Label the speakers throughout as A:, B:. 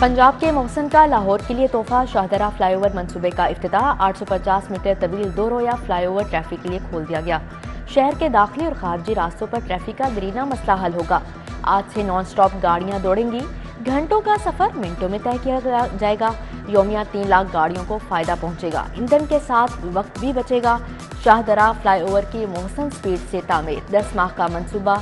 A: पंजाब के मोहसिन का लाहौर के लिए तोहफा, शाहदरा फ्लाईओवर मंसूबे का इफ्तिताह। 850 मीटर तवील दो रोया फ्लाईओवर ट्रैफिक के लिए खोल दिया गया। शहर के दाखिली और खारजी रास्तों पर ट्रैफिक का दरीना मसला हल होगा। आज से नॉन स्टॉप गाड़ियां दौड़ेंगी। घंटों का सफर मिनटों में तय किया जाएगा। योमिया 3 लाख गाड़ियों को फायदा पहुंचेगा। ईंधन के साथ वक्त भी बचेगा। शाहदरा फ्लाईओवर की मोहसिन स्पीड से तामीर 10 माह का मंसूबा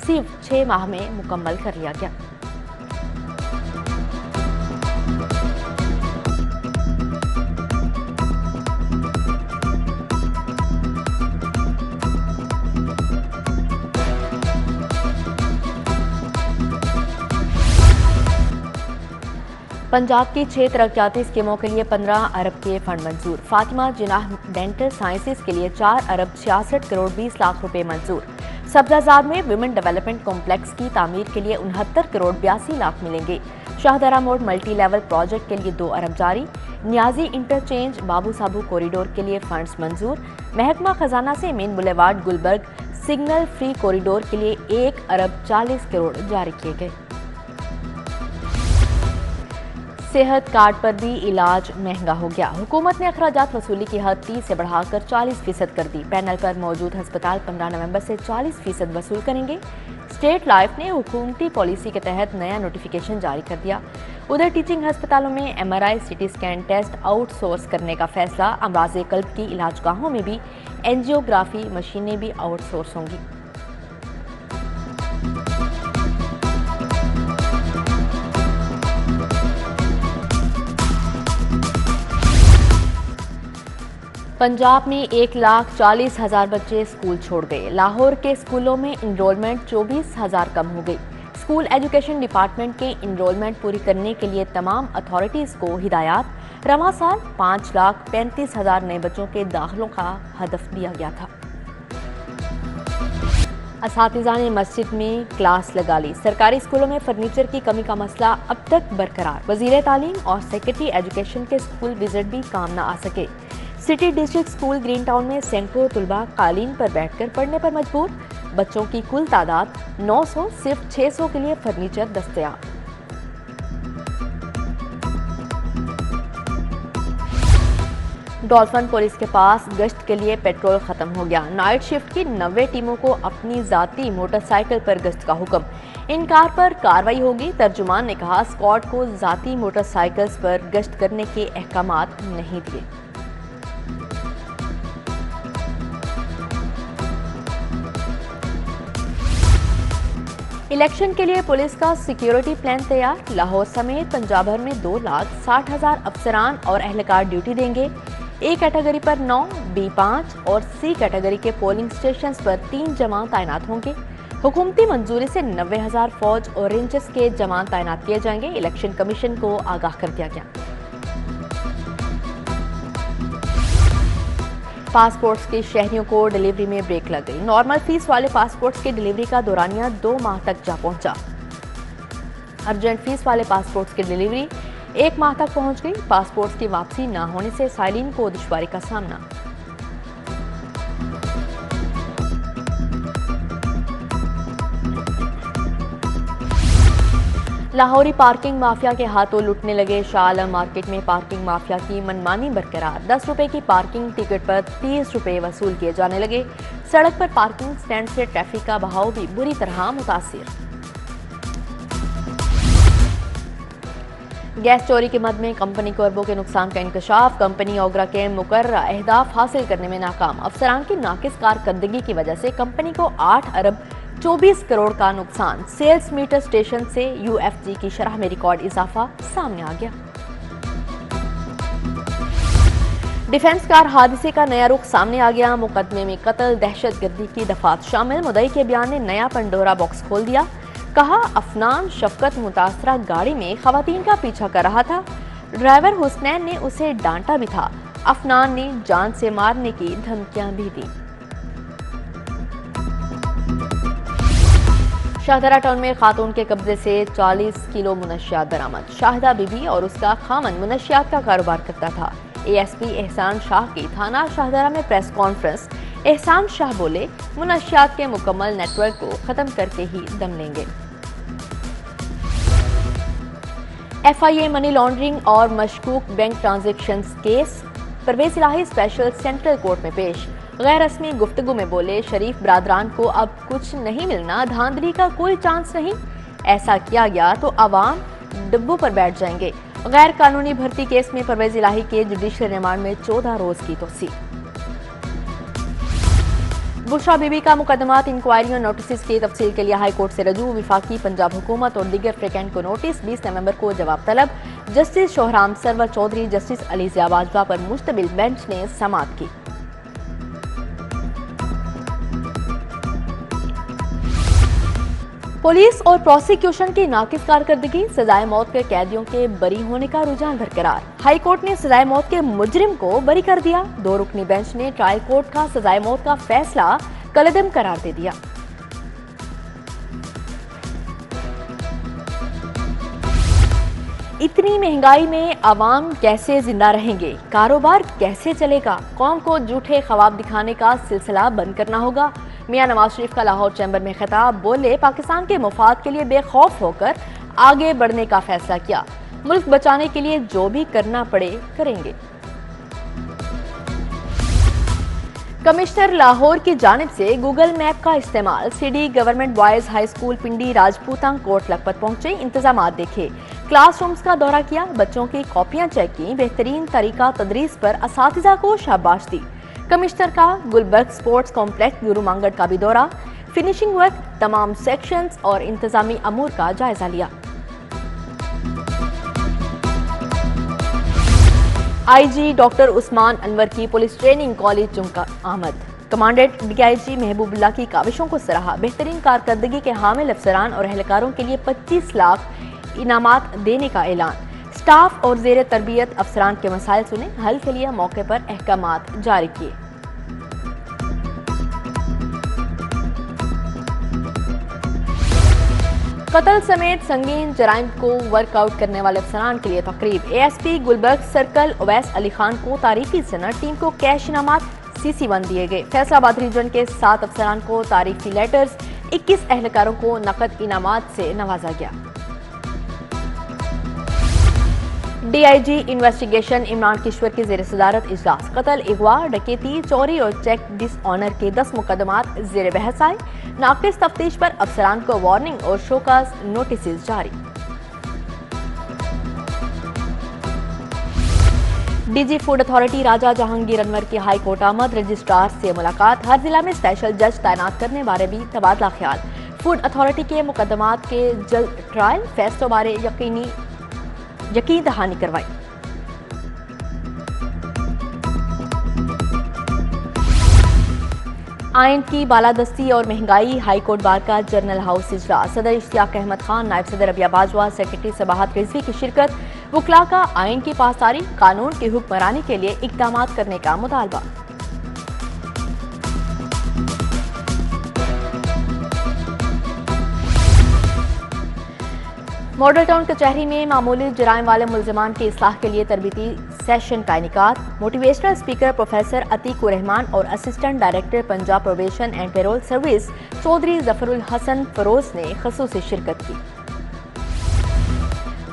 A: सिर्फ 6 माह में मुकम्मल कर लिया गया। पंजाब की 6 तरक्याती स्कीमों के लिए 15 अरब के फंड मंजूर। फातिमा जिनाह डेंटल साइंसेज के लिए 4 अरब 66 करोड़ 20 लाख रुपए मंजूर। सब्जाजाद में विमेन डेवलपमेंट कॉम्प्लेक्स की तामीर के लिए 69 करोड़ 82 लाख मिलेंगे। शाहदरा मोड़ मल्टी लेवल प्रोजेक्ट के लिए 2 अरब जारी। नियाजी इंटरचेंज बाबू साबू कॉरिडोर के लिए फंड्स मंजूर। महकमा खजाना से main boulevard Gulberg signal free corridor के लिए 1 अरब 40 करोड़ जारी किए गए। सेहत कार्ड पर भी इलाज महंगा हो गया। हुकूमत ने अखराजात वसूली की हद 30 से बढ़ाकर 40% कर दी। पैनल पर मौजूद अस्पताल 15 नवंबर से 40% वसूल करेंगे। स्टेट लाइफ ने हुकूमती पॉलिसी के तहत नया नोटिफिकेशन जारी कर दिया। उधर टीचिंग अस्पतालों में MRI CT scan test outsource करने का फैसला। अमराज़े कल्ब की इलाजगाहों में भी एंजियोग्राफी मशीनें भी आउटसोर्स होंगी। पंजाब में 1,40,000 बच्चे स्कूल छोड़ गए। लाहौर के स्कूलों में इनरोलमेंट 24,000 कम हो गई। स्कूल एजुकेशन डिपार्टमेंट के इनरोलमेंट पूरी करने के लिए तमाम अथॉरिटीज़ को हिदायत। रवां साल 5,35,000 नए बच्चों के दाखिलों का हदफ दिया गया था। असातिज़ा ने मस्जिद में क्लास लगा ली। सरकारी स्कूलों में फर्नीचर की कमी का मसला अब तक बरकरार। वज़ीर तालीम और सेक्रेटरी एजुकेशन के स्कूल विजिट भी काम न आ सके। City district school green town में सैकड़ों तुलबा कालीन पर बैठकर पढ़ने पर मजबूर। बच्चों की कुल तादाद 900, सिर्फ 600 के लिए फर्नीचर दस्तयाब। डॉल्फिन पुलिस के पास गश्त के लिए पेट्रोल खत्म हो गया। नाइट शिफ्ट की 90 टीमों को अपनी जाती मोटरसाइकिल पर गश्त का हुक्म। इनकार पर कार्रवाई होगी। तर्जुमान ने कहा स्क्वाड को जाती मोटरसाइकिल्स पर गश्त करने के अहकामात नहीं दिए। इलेक्शन के लिए पुलिस का सिक्योरिटी प्लान तैयार। लाहौर समेत पंजाब भर में 2,60,000 अफसरान और एहलकार ड्यूटी देंगे। ए कैटेगरी पर 9, B 5 और C कैटेगरी के पोलिंग स्टेशन पर 3 जवान तैनात होंगे। हुकूमती मंजूरी से 90,000 फौज और रेंजर्स के जवान तैनात किए जाएंगे। इलेक्शन कमीशन को आगाह कर दिया गया। पासपोर्ट्स के शहरियों को डिलीवरी में ब्रेक लग गई। नॉर्मल फीस वाले पासपोर्ट्स की डिलीवरी का दौरानिया 2 माह तक जा पहुंचा। अर्जेंट फीस वाले पासपोर्ट्स की डिलीवरी 1 माह तक पहुंच गई। पासपोर्ट्स की वापसी न होने से साइलिन को दुश्वारी का सामना। लाहौरी पार्किंग माफिया के हाथों लुटने लगे। शाह आलम मार्केट में पार्किंग माफिया की मनमानी बरकरार। 10 रुपए की पार्किंग टिकट पर 30 रुपए वसूल किए जाने लगे। सड़क पर पार्किंग स्टैंड से ट्रैफिक का बहाव भी बुरी तरह मुतासिर। गैस चोरी के मद में कंपनी को अरबों के नुकसान का इंकशाफ। कंपनी ओगरा के मुकर्रर अहदाफ हासिल करने में नाकाम। अफसरान की नाकिस कारकर्दगी की वजह से कंपनी को 8 अरब 24 करोड़ का नुकसान। सेल्स मीटर स्टेशन से UFG की शरह में रिकॉर्ड इजाफा सामने आ गया। डिफेंस कार हादसे का नया रुख सामने आ गया। मुकदमे में कत्ल, दहशतगर्दी की दफात शामिल। मुद्दई के बयान ने नया पंडोरा बॉक्स खोल दिया। कहा अफनान शफकत मुतासरा गाड़ी में खवातीन का पीछा कर रहा था। ड्राइवर हुसनैन ने उसे डांटा भी था। अफनान ने जान से मारने की धमकियां भी दी। शाहदरा टाउन में खातून के कब्जे से 40 किलो मुनशियात बरामद। शाहिदा बीबी और उसका खामन मुनशियात का कारोबार करता था। ASP एहसान शाह की थाना शाहदरा में प्रेस कॉन्फ्रेंस। एहसान शाह बोले मुनशियात के मुकम्मल नेटवर्क को खत्म करके ही दम लेंगे। FIA मनी लॉन्ड्रिंग और मशकूक बैंक ट्रांजैक्शंस केस परवेज इलाही स्पेशल सेंट्रल कोर्ट में पेश। गैर रस्मी गुफ्तगू में बोले शरीफ बरादरान को अब कुछ नहीं मिलना, धांधली का कोई चांस नहीं। ऐसा किया गया तो आवाम डिब्बों पर बैठ जाएंगे। गैर कानूनी भर्ती केस में परवेज इलाही के जुडिशियल रिमांड में 14 रोज की तोसी। बुशरा बीबी का मुकदमात इंक्वायरी और नोटिस की तफसील के लिए हाई कोर्ट से रजू। विफाकी पंजाब हुकूमत और दीगर फ्रिकेंट को नोटिस। 20 नवंबर को जवाब तलब। जस्टिस शोहराम सरवर चौधरी, जस्टिस अली ज़िया बाजवा पर मुश्तमिल बेंच ने समाअत की। पुलिस और प्रोसिक्यूशन की नाकिस कारकर्दगी, सजाए मौत के कैदियों के बरी होने का रुझान बरकरार। हाई कोर्ट ने सजाए मौत के मुजरिम को बरी कर दिया। 2 रुकनी बेंच ने ट्रायल कोर्ट का सजाए मौत का फैसला कलअदम करार दे दिया। इतनी महंगाई में आवाम कैसे जिंदा रहेंगे, कारोबार कैसे चलेगा, कौम को झूठे ख्वाब दिखाने का सिलसिला बंद करना होगा। मियां नवाज शरीफ का लाहौर चैम्बर में खिताब। बोले पाकिस्तान के मुफाद के लिए बेखौफ होकर आगे बढ़ने का फैसला किया। मुल्क बचाने के लिए जो भी करना पड़े करेंगे। कमिश्नर लाहौर की जानिब से गूगल मैप का इस्तेमाल। CD government boys high school Pindi Rajputan Kot Lakhpat पहुंचे, इंतजाम देखे, क्लासरूम्स का दौरा किया, बच्चों की कॉपियां चेक की, बेहतरीन तरीका तदरीस पर असातिज़ा को शाबाश दी। कमिश्नर का गुलबर्ग स्पोर्ट्स कॉम्प्लेक्स गुरु मांगट का भी दौरा, फिनिशिंग वर्क, तमाम सेक्शंस और इंतजामी अमूर का जायजा लिया। IG डॉक्टर उस्मान अनवर की पुलिस ट्रेनिंग कॉलेज चुंका आमद। कमांडेंट DIG महबूबुल्लाह की काविशों को सराहा। बेहतरीन कारकर्दगी के हामिल अफसरान और एहलकारों के लिए 25 लाख इनामात देने का ऐलान। स्टाफ और जेर तरबियत अफसरान के मसाइल सुने, हल के लिए मौके पर अहकामात जारी किए। कत्ल समेत संगीन जराइम को वर्कआउट करने वाले अफसरान के लिए तकरीब। ASP गुलबर्ग सर्कल उवैस अली खान को तारीफी सनद, टीम को कैश इनामात CC1 दिए गए। फैसलाबाद रीजन के 7 अफसरान को तारीफी लेटर्स, 21 एहलकारों को नकद इनामात से नवाजा गया। DIG इन्वेस्टिगेशन इमरान किश्वर की जेर सदारत इजलास। कत्ल, अगवा, डकैती, चोरी और चेक डिसऑनर के 10 मुकदमात जेर बहस आए। नाकिस तफ्तीश पर अफसरान को वार्निंग और शोकास नोटिस जारी। DG फूड अथॉरिटी राजा जहांगीर अनवर की हाई कोर्ट आमद। रजिस्ट्रार से मुलाकात। हर जिला में स्पेशल जज तैनात करने बारे भी तबादला ख्याल। फूड अथॉरिटी के मुकदमात के जल्द ट्रायल, फैसलों बारे यकीन दहानी करवाई। आइन की बालादस्ती और महंगाई, हाई कोर्ट बार का जर्नल हाउस इजलास। सदर इश्तियाक अहमद खान, नायब सदर रबिया बाजवा, सेक्रेटरी सबाहत रिजवी की शिरकत। वकला का आइन की पासदारी, कानून की हुक्मरानी के लिए इकदाम करने का मुतालबा। मॉडल टाउन कचहरी में मामूली जराइम वाले मुलजमान की इस्लाह के लिए तरबीती सेशन का इनेकाद। Motivational speaker professor Atiqur Rahman और assistant director Punjab probation and parole service Chaudhry Zafrul Hassan Feroz ने खसूसी शिरकत की।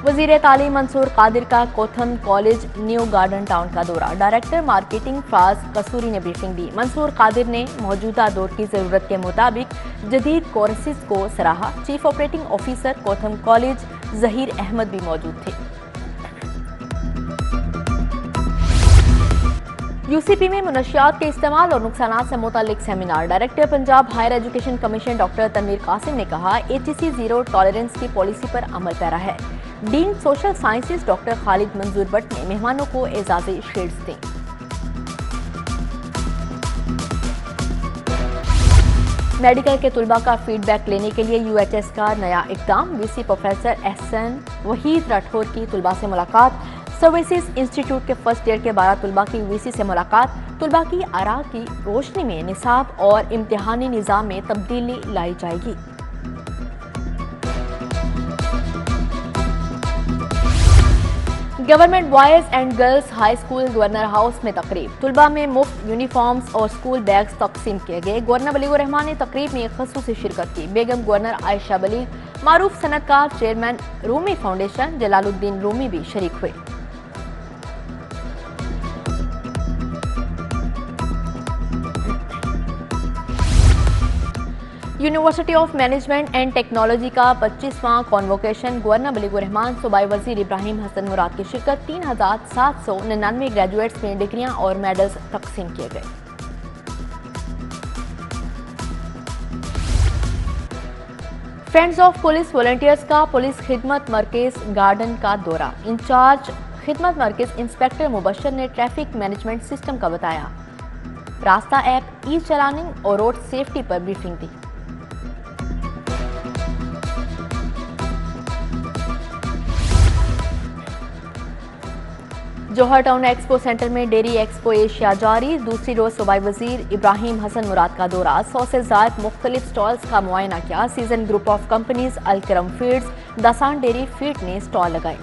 A: वजीर तालीम मंसूर कादिर का कोथम कॉलेज न्यू गार्डन टाउन का दौरा। डायरेक्टर मार्केटिंग फाज कसूरी ने ब्रीफिंग दी। मंसूर कादिर ने मौजूदा दौर की जरूरत के मुताबिक जदीद कोर्सेज को सराहा। चीफ ऑपरेटिंग ऑफिसर कोथम कॉलेज जहीर अहमद भी मौजूद थे। UCP में मुनशियात के इस्तेमाल और नुकसानात से मुतालिक seminar. Director Punjab higher education commission doctor Tanveer Qasim ने कहा, ATC जीरो टॉलरेंस की पॉलिसी पर अमल पैरा है। Dean social sciences doctor Khalid Manzoor Bhatt ने मेहमानों को एजाज़ी शील्ड्स दी। मेडिकल के तुलबा का फीडबैक लेने के लिए UHS का नया इक़दाम। VC प्रोफेसर एहसन वहीद राठौर की तुलबा से मुलाकात। सर्विसेज इंस्टीट्यूट के फर्स्ट ईयर के 12 तुलबा की VC से मुलाकात। तुलबा की आरा की रोशनी में निसाब और इम्तिहानी निज़ाम में तब्दीली लाई जाएगी। Government boys and girls high school governor house में तकरीब। तुलबा में मुफ्त यूनिफॉर्म्स और स्कूल बैग्स तकसीम किए गए। गवर्नर बलीगुर रहमान ने तकरीब में खसूसी शिरकत की। बेगम गवर्नर आयशा बलीग, मारूफ सनतकार चेयरमैन रूमी फाउंडेशन जलालुद्दीन रूमी भी शरीक हुए। University of management and technology का 25वां कॉन्वोकेशन गवर्नर मलिकुर रहमान, सूबाई वजीर इब्राहिम हसन मुराद की शिरकत 3799 ग्रेजुएट्स में डिग्रियां और मेडल्स तकसीम किए गए। फ्रेंड्स ऑफ पुलिस वॉलंटियर्स का पुलिस खिदमत मरकज गार्डन का दौरा। इंचार्ज खिदमत मरकज इंस्पेक्टर मुबशर ने ट्रैफिक मैनेजमेंट सिस्टम का बताया। रास्ता ऐप, ई चलानिंग और रोड सेफ्टी पर ब्रीफिंग दी। जौहर टाउन एक्सपो सेंटर में डेयरी एक्सपो एशिया जारी। दूसरी रोज सूबाई वजीर इब्राहिम हसन मुराद का दौरा। 100 से ज्यादा मुख्तलिफ स्टॉल्स का मुआयना किया। Season group of companies, Alkaram feeds, दासान डेयरी फीड ने स्टॉल लगाए।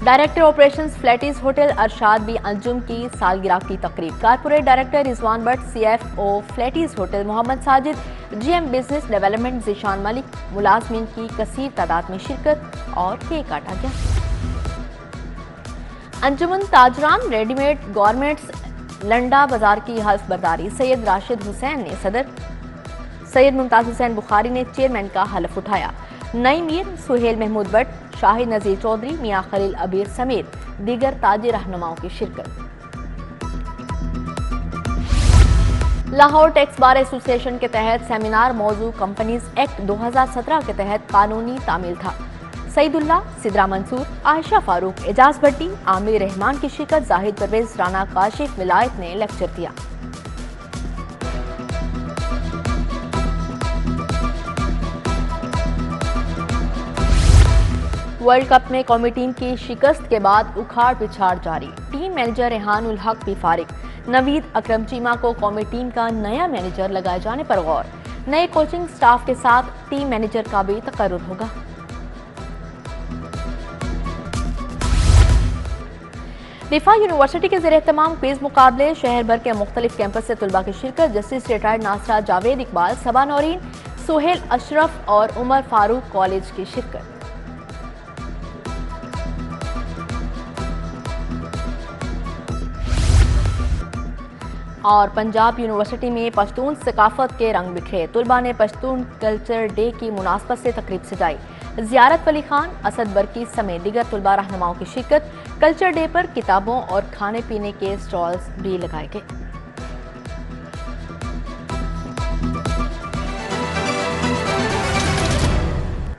A: Director operations Faletti's hotel Arshad B Anjum की सालगिरह की तकरीब। Corporate director Rizwan Bhatt, CFO Faletti's hotel Mohammad Sajid, GM business development Zeeshan Malik, मुलाजमीन की कसीर तादाद में शिरकत और केक काटा गया। अंजुमन ताजरान रेडीमेड गारमेंट्स लंडा बाजार की हल्फ बर्दारी। सैयद राशिद हुसैन ने सदर, सैयद मुमताज हुसैन बुखारी ने चेयरमैन का हलफ उठाया। नई मीर, सुहेल महमूद भट्ट, शाहिद नजीर चौधरी, मियां खलील अबीर समेत दीगर ताजी रहनुमाओं की शिरकत। लाहौर टैक्स बार एसोसिएशन के तहत सेमिनार मौजू कंपनीज एक्ट 2017 के तहत कानूनी तामील था। सईदुल्ला, सिद्रा मंसूर, आयशा फारूक, एजाज भट्टी, आमिर रहमान की शिरकत। जाहिद परवेज, राना काशिफ विलायत ने लेक्चर दिया। वर्ल्ड कप में कौमी टीम की शिकस्त के बाद उखाड़ पिछाड़ जारी। टीम मैनेजर रेहान उल हक भी फारिग। नवीद अकरम चीमा को कौमी टीम का नया मैनेजर लगाए जाने पर गौर। नए कोचिंग स्टाफ के साथ टीम मैनेजर का भी तकर्रुर होगा। रिफा यूनिवर्सिटी के ज़रिए तमाम क्विज मुकाबले। शहर भर के मुख्तलिफ कैंपस से तुलबा की शिरकत। जस्टिस रिटायर्ड नासरा जावेद इकबाल, सबा नौरीन, सुहेल अशरफ और उमर फारूक कॉलेज की शिरकत। और पंजाब यूनिवर्सिटी में पश्तून सकाफत के रंग बिखरे। तुलबा ने पश्तून कल्चर डे की मुनासबत से तकरीब सजाई। ज़ियारत वली खान, असद बरकी समेत दीगर तुलबा रहनुमाओं की शिरकत। कल्चर डे पर किताबों और खाने पीने के स्टॉल्स भी लगाए गए।